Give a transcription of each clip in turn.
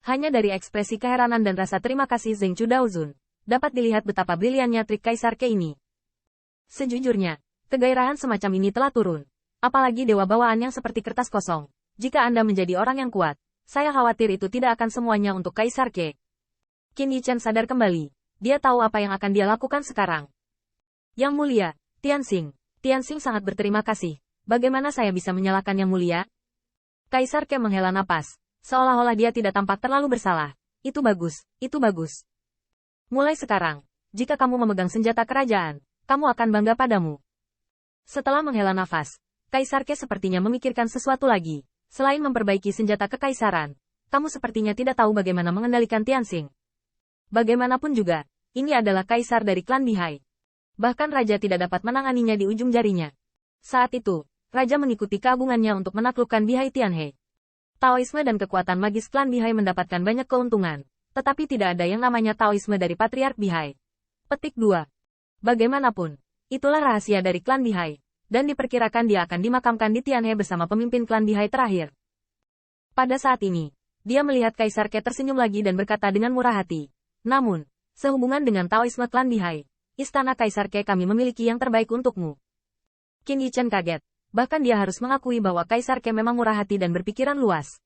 Hanya dari ekspresi keheranan dan rasa terima kasih Zheng Chudaozun, dapat dilihat betapa briliannya trik Kaisar Ke ini. Sejujurnya, kegairahan semacam ini telah turun. Apalagi dewa bawaan yang seperti kertas kosong. Jika Anda menjadi orang yang kuat, saya khawatir itu tidak akan semuanya untuk Kaisar Ke. Qin Yichen sadar kembali. Dia tahu apa yang akan dia lakukan sekarang. Yang mulia, Tianxing. Tianxing sangat berterima kasih. Bagaimana saya bisa menyalahkan Yang mulia? Kaisar Ke menghela napas. Seolah-olah dia tidak tampak terlalu bersalah. Itu bagus, itu bagus. Mulai sekarang, jika kamu memegang senjata kerajaan, kamu akan bangga padamu. Setelah menghela nafas, Kaisar Ke sepertinya memikirkan sesuatu lagi. Selain memperbaiki senjata kekaisaran, kamu sepertinya tidak tahu bagaimana mengendalikan Tianxing. Bagaimanapun juga, ini adalah kaisar dari klan Bihai. Bahkan raja tidak dapat menanganinya di ujung jarinya. Saat itu, raja mengikuti keagungannya untuk menaklukkan Bihai Tianhe. Taoisme dan kekuatan magis klan Bihai mendapatkan banyak keuntungan, tetapi tidak ada yang namanya Taoisme dari Patriark Bihai. Petik 2. Bagaimanapun, itulah rahasia dari klan Bihai, dan diperkirakan dia akan dimakamkan di Tianhe bersama pemimpin klan Bihai terakhir. Pada saat ini, dia melihat Kaisar Ke tersenyum lagi dan berkata dengan murah hati. Namun, sehubungan dengan Taoisme klan Bihai, istana Kaisar Ke kami memiliki yang terbaik untukmu. Qin Yichen kaget. Bahkan dia harus mengakui bahwa Kaisar Ke memang murah hati dan berpikiran luas.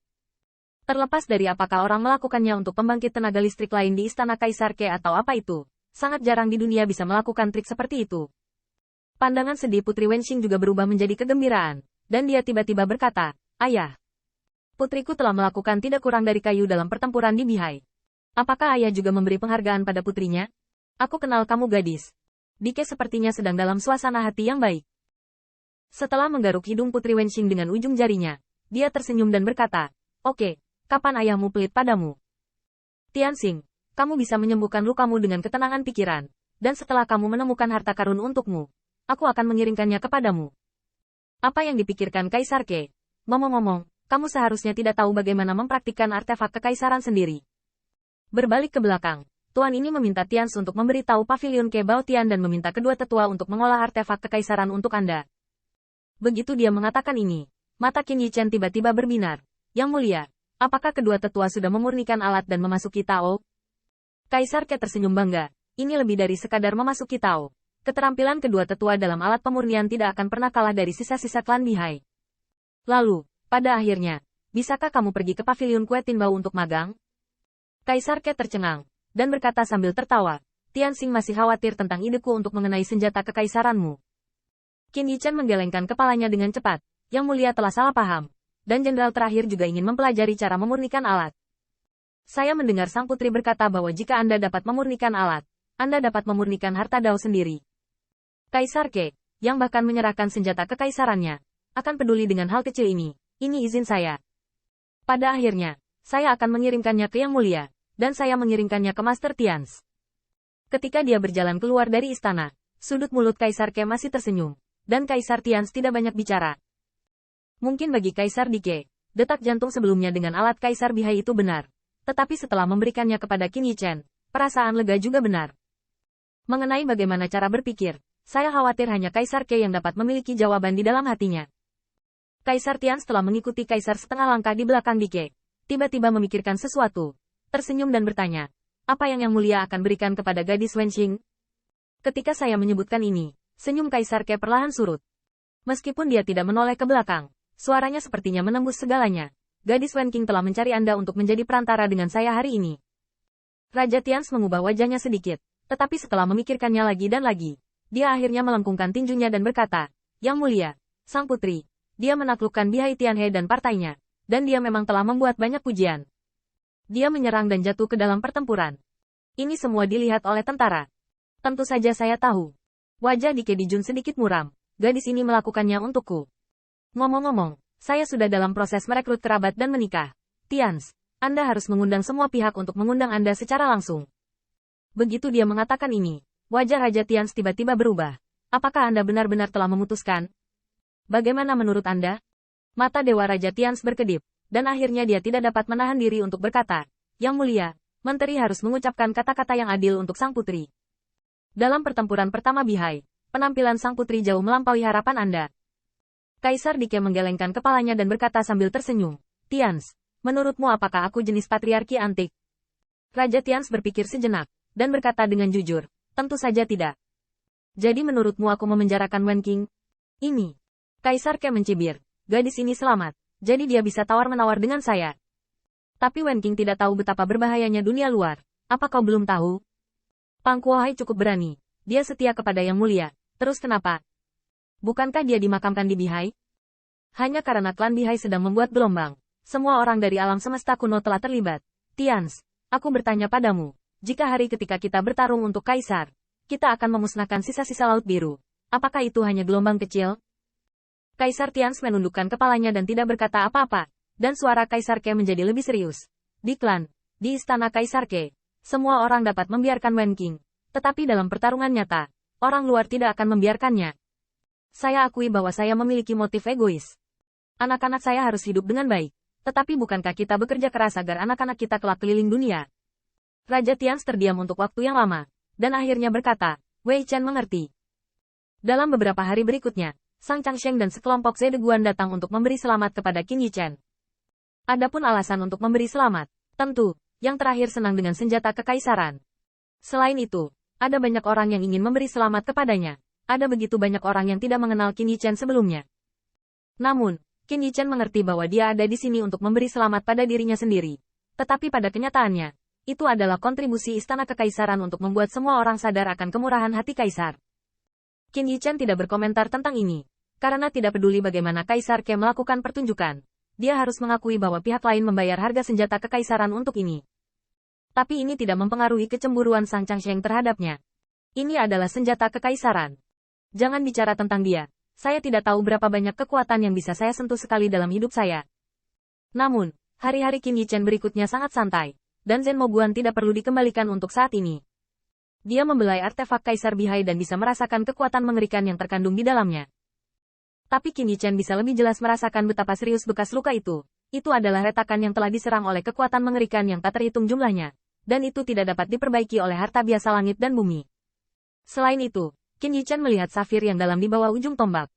Terlepas dari apakah orang melakukannya untuk pembangkit tenaga listrik lain di istana Kaisar Ke atau apa itu, sangat jarang di dunia bisa melakukan trik seperti itu. Pandangan sedih Putri Wenxing juga berubah menjadi kegembiraan, dan dia tiba-tiba berkata, Ayah, putriku telah melakukan tidak kurang dari kayu dalam pertempuran di Bihai. Apakah ayah juga memberi penghargaan pada putrinya? Aku kenal kamu gadis. Dike sepertinya sedang dalam suasana hati yang baik. Setelah menggaruk hidung Putri Wenxing dengan ujung jarinya, dia tersenyum dan berkata, Oke, kapan ayahmu pelit padamu? Tianxing, kamu bisa menyembuhkan lukamu dengan ketenangan pikiran, dan setelah kamu menemukan harta karun untukmu, aku akan mengirimkannya kepadamu. Apa yang dipikirkan Kaisar Ke? Ngomong-ngomong, kamu seharusnya tidak tahu bagaimana mempraktikkan artefak kekaisaran sendiri. Berbalik ke belakang, Tuan ini meminta Tians untuk memberitahu pavilion Ke Baotian dan meminta kedua tetua untuk mengolah artefak kekaisaran untuk Anda. Begitu dia mengatakan ini, mata Qin Yichen tiba-tiba berbinar. Yang mulia, apakah kedua tetua sudah memurnikan alat dan memasuki Tao? Kaisar Ke tersenyum bangga. Ini lebih dari sekadar memasuki Tao. Keterampilan kedua tetua dalam alat pemurnian tidak akan pernah kalah dari sisa-sisa klan Bihai. Lalu, pada akhirnya, bisakah kamu pergi ke pavilion Kue Tinbao untuk magang? Kaisar Ke tercengang, dan berkata sambil tertawa, Tianxing masih khawatir tentang ideku untuk mengenai senjata kekaisaranmu. Qin Yichen menggelengkan kepalanya dengan cepat. Yang mulia telah salah paham. Dan jenderal terakhir juga ingin mempelajari cara memurnikan alat. Saya mendengar sang putri berkata bahwa jika Anda dapat memurnikan alat, Anda dapat memurnikan harta Dao sendiri. Kaisar Ke, yang bahkan menyerahkan senjata kekaisarannya, akan peduli dengan hal kecil ini. Ini izin saya. Pada akhirnya, saya akan mengirimkannya ke Yang Mulia, dan saya mengirimkannya ke Master Tians. Ketika dia berjalan keluar dari istana, sudut mulut Kaisar Ke masih tersenyum. Dan Kaisar Tians tidak banyak bicara. Mungkin bagi Kaisar Dike, detak jantung sebelumnya dengan alat Kaisar Bihai itu benar. Tetapi setelah memberikannya kepada Qin Yichen, perasaan lega juga benar. Mengenai bagaimana cara berpikir, saya khawatir hanya Kaisar Ke yang dapat memiliki jawaban di dalam hatinya. Kaisar Tians telah mengikuti Kaisar setengah langkah di belakang Dike. Tiba-tiba memikirkan sesuatu, tersenyum dan bertanya, apa yang Yang Mulia akan berikan kepada gadis Wenxing? Ketika saya menyebutkan ini, senyum Kaisar Ke perlahan surut. Meskipun dia tidak menoleh ke belakang, suaranya sepertinya menembus segalanya. Gadis Wenqing telah mencari Anda untuk menjadi perantara dengan saya hari ini. Raja Tians mengubah wajahnya sedikit, tetapi setelah memikirkannya lagi dan lagi, dia akhirnya melengkungkan tinjunya dan berkata, Yang Mulia, Sang Putri, dia menaklukkan Bihai Tianhe dan partainya, dan dia memang telah membuat banyak pujian. Dia menyerang dan jatuh ke dalam pertempuran. Ini semua dilihat oleh tentara. Tentu saja saya tahu. Wajah Dike Dijun sedikit muram. Gadis ini melakukannya untukku. Ngomong-ngomong, saya sudah dalam proses merekrut kerabat dan menikah. Tians, Anda harus mengundang semua pihak untuk mengundang Anda secara langsung. Begitu dia mengatakan ini, wajah Raja Tians tiba-tiba berubah. Apakah Anda benar-benar telah memutuskan? Bagaimana menurut Anda? Mata Dewa Raja Tians berkedip, dan akhirnya dia tidak dapat menahan diri untuk berkata, Yang Mulia, Menteri harus mengucapkan kata-kata yang adil untuk Sang Putri. Dalam pertempuran pertama Bihai, penampilan Sang Putri jauh melampaui harapan Anda. Kaisar Dike menggelengkan kepalanya dan berkata sambil tersenyum, Tians, Menurutmu apakah aku jenis patriarki antik? Raja Tians berpikir sejenak, dan berkata dengan jujur, tentu saja tidak. Jadi menurutmu aku memenjarakan Wen Qing? Ini. Kaisar Ke mencibir, gadis ini selamat, jadi dia bisa tawar-menawar dengan saya. Tapi Wen Qing tidak tahu betapa berbahayanya dunia luar. Apa kau belum tahu? Pang Kuohai cukup berani. Dia setia kepada Yang Mulia. Terus kenapa? Bukankah dia dimakamkan di Bihai? Hanya karena klan Bihai sedang membuat gelombang. Semua orang dari alam semesta kuno telah terlibat. Tians, aku bertanya padamu. Jika hari ketika kita bertarung untuk Kaisar, kita akan memusnahkan sisa-sisa Laut Biru. Apakah itu hanya gelombang kecil? Kaisar Tians menundukkan kepalanya dan tidak berkata apa-apa. Dan suara Kaisar Ke menjadi lebih serius. Di klan, di istana Kaisar Ke, semua orang dapat membiarkan Wen Qing. Tetapi dalam pertarungan nyata, orang luar tidak akan membiarkannya. Saya akui bahwa saya memiliki motif egois. Anak-anak saya harus hidup dengan baik. Tetapi bukankah kita bekerja keras agar anak-anak kita kelak keliling dunia? Raja Tians terdiam untuk waktu yang lama. Dan akhirnya berkata, Wei Chen mengerti. Dalam beberapa hari berikutnya, Sang Changsheng dan sekelompok Zedeguan datang untuk memberi selamat kepada Qin Yichen. Adapun alasan untuk memberi selamat, tentu, yang terakhir senang dengan senjata kekaisaran. Selain itu, ada banyak orang yang ingin memberi selamat kepadanya. Ada begitu banyak orang yang tidak mengenal Qin Yichen sebelumnya. Namun, Qin Yichen mengerti bahwa dia ada di sini untuk memberi selamat pada dirinya sendiri. Tetapi pada kenyataannya, itu adalah kontribusi istana kekaisaran untuk membuat semua orang sadar akan kemurahan hati kaisar. Qin Yichen tidak berkomentar tentang ini, karena tidak peduli bagaimana Kaisar Ke melakukan pertunjukan. Dia harus mengakui bahwa pihak lain membayar harga senjata kekaisaran untuk ini. Tapi ini tidak mempengaruhi kecemburuan Sang Changsheng terhadapnya. Ini adalah senjata kekaisaran. Jangan bicara tentang dia. Saya tidak tahu berapa banyak kekuatan yang bisa saya sentuh sekali dalam hidup saya. Namun, hari-hari Qin Yichen berikutnya sangat santai, dan Zhen Moguan tidak perlu dikembalikan untuk saat ini. Dia membelai artefak Kaisar Bihai dan bisa merasakan kekuatan mengerikan yang terkandung di dalamnya. Tapi Qin Yichen bisa lebih jelas merasakan betapa serius bekas luka itu. Itu adalah retakan yang telah diserang oleh kekuatan mengerikan yang tak terhitung jumlahnya. Dan itu tidak dapat diperbaiki oleh harta biasa langit dan bumi. Selain itu, Qin Yichen melihat safir yang dalam di bawah ujung tombak.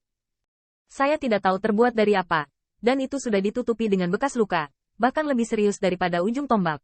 Saya tidak tahu terbuat dari apa. Dan itu sudah ditutupi dengan bekas luka. Bahkan lebih serius daripada ujung tombak.